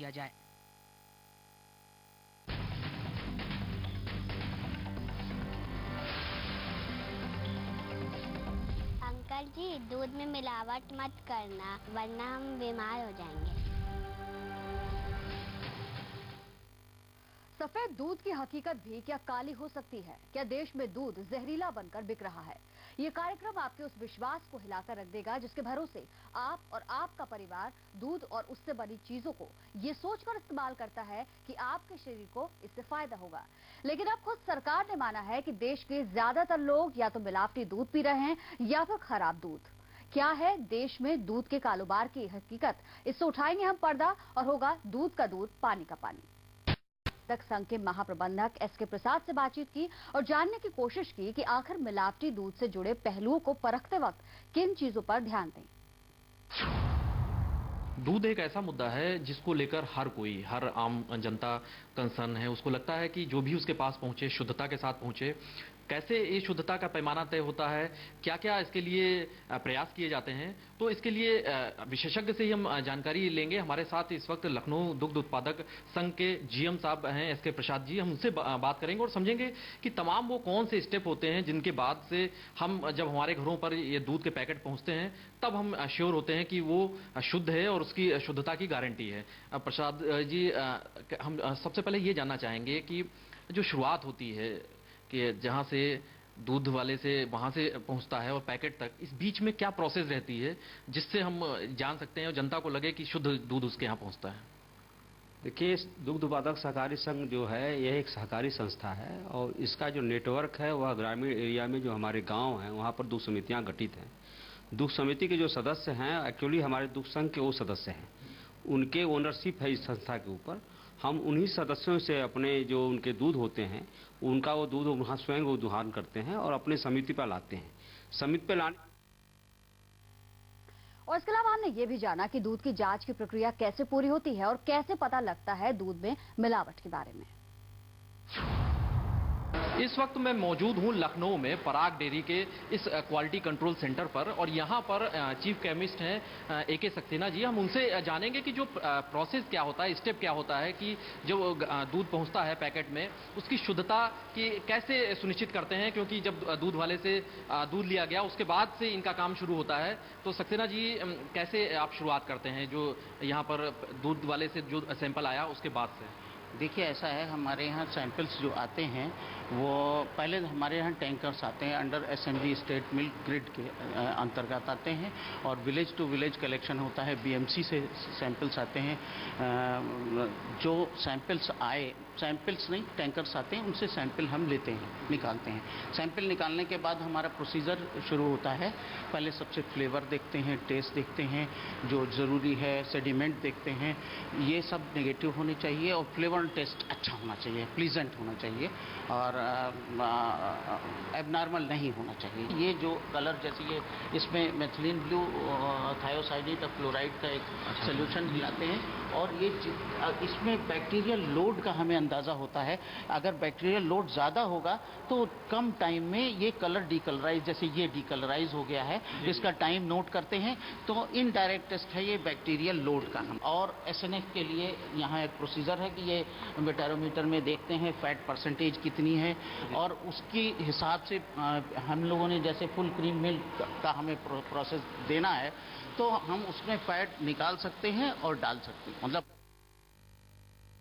किया जाए। अंकल जी, दूध में मिलावट मत करना वरना हम बीमार हो जाएंगे। सफेद दूध की हकीकत भी क्या काली हो सकती है? क्या देश में दूध जहरीला बनकर बिक रहा है? ये कार्यक्रम आपके उस विश्वास को हिलाकर रख देगा जिसके भरोसे आप और आपका परिवार दूध और उससे बनी चीजों को ये सोचकर इस्तेमाल करता है कि आपके शरीर को इससे फायदा होगा। लेकिन अब खुद सरकार ने माना है कि देश के ज्यादातर लोग या तो मिलावटी दूध पी रहे हैं या फिर खराब दूध। क्या है देश में दूध के कारोबार की हकीकत? इससे उठाएंगे हम पर्दा और होगा दूध का दूध पानी का पानी। संघ के महाप्रबंधक एसके प्रसाद से बातचीत की और जानने की कोशिश की कि आखिर मिलावटी दूध से जुड़े पहलुओं को परखते वक्त किन चीजों पर ध्यान दें। दूध एक ऐसा मुद्दा है जिसको लेकर हर आम जनता कंसर्न है। उसको लगता है कि जो भी उसके पास पहुंचे शुद्धता के साथ पहुंचे। कैसे ये शुद्धता का पैमाना तय होता है, क्या क्या इसके लिए प्रयास किए जाते हैं, तो इसके लिए विशेषज्ञ से ही हम जानकारी लेंगे। हमारे साथ इस वक्त लखनऊ दुग्ध उत्पादक संघ के जीएम साहब हैं एसके प्रसाद जी। हम उनसे बात करेंगे और समझेंगे कि तमाम वो कौन से स्टेप होते हैं जिनके बाद से हम जब हमारे घरों पर ये दूध के पैकेट पहुंचते हैं तब हम श्योर होते हैं कि वो शुद्ध है और उसकी शुद्धता की गारंटी है। प्रसाद जी, हम सबसे पहले ये जानना चाहेंगे कि जो शुरुआत होती है कि जहां से दूध वाले से वहां से पहुंचता है और पैकेट तक, इस बीच में क्या प्रोसेस रहती है जिससे हम जान सकते हैं और जनता को लगे कि शुद्ध दूध उसके यहाँ पहुंचता है? देखिए, दुग्ध उत्पादक सहकारी संघ जो है यह एक सहकारी संस्था है और इसका जो नेटवर्क है वह ग्रामीण एरिया में जो हमारे गांव हैं वहां पर दुग्ध समितियां गठित हैं। दुग्ध समिति के जो सदस्य हैं एक्चुअली हमारे दुग्ध संघ के वो सदस्य हैं, उनके ओनरशिप है इस संस्था के ऊपर। हम उन्हीं सदस्यों से अपने जो उनके दूध होते हैं उनका वो दूध वहाँ स्वयं वो दुहान करते हैं और अपने समिति पर लाते हैं। समिति पर लाने और इसके अलावा हमने ये भी जाना कि दूध की जांच की प्रक्रिया कैसे पूरी होती है और कैसे पता लगता है दूध में मिलावट के बारे में। इस वक्त मैं मौजूद हूं लखनऊ में पराग डेयरी के इस क्वालिटी कंट्रोल सेंटर पर और यहां पर चीफ केमिस्ट हैं एके सक्सेना जी। हम उनसे जानेंगे कि जो प्रोसेस क्या होता है, स्टेप क्या होता है कि जो दूध पहुंचता है पैकेट में उसकी शुद्धता की कैसे सुनिश्चित करते हैं, क्योंकि जब दूध वाले से दूध लिया गया उसके बाद से इनका काम शुरू होता है। तो सक्सेना जी, कैसे आप शुरुआत करते हैं जो यहाँ पर दूध वाले से जो सैंपल आया उसके बाद से? देखिए, ऐसा है, हमारे यहाँ सैंपल्स जो आते हैं वो पहले हमारे यहाँ टैंकर्स आते हैं under SMG state milk grid के अंतर्गत आते हैं और विलेज टू विलेज कलेक्शन होता है। बीएमसी से सैंपल्स आते हैं। जो सैंपल्स आए, सैंपल्स नहीं टैंकर्स आते हैं, उनसे सैंपल हम लेते हैं, निकालते हैं। सैंपल निकालने के बाद हमारा प्रोसीजर शुरू होता है। पहले सबसे फ्लेवर देखते हैं, टेस्ट देखते हैं, जो ज़रूरी है सेडिमेंट देखते हैं, ये सब नेगेटिव होने चाहिए और फ्लेवर टेस्ट अच्छा होना चाहिए, प्लीजेंट होना चाहिए और एबनॉर्मल नहीं होना चाहिए। ये जो कलर जैसे ये इसमें मेथिलीन ब्लू थायोसाइनेट फ्लोराइड का एक सोल्यूशन मिलाते हैं और ये इसमें बैक्टीरियल लोड का हमें अंदाज़ा होता है। अगर बैक्टीरियल लोड ज़्यादा होगा तो कम टाइम में ये कलर डीकलराइज, जैसे ये डीकलराइज हो गया है, इसका टाइम नोट करते हैं। तो इनडायरेक्ट टेस्ट है ये बैक्टीरियल लोड का। हम और एसएनएफ के लिए यहाँ एक प्रोसीजर है कि ये बैरोमीटर में देखते हैं फैट परसेंटेज कितनी है और उसकी हिसाब से हम लोगों ने जैसे फुल क्रीम मिल्क का हमें प्रोसेस देना है तो हम उसमें फैट निकाल सकते हैं और डाल सकते हैं। मतलब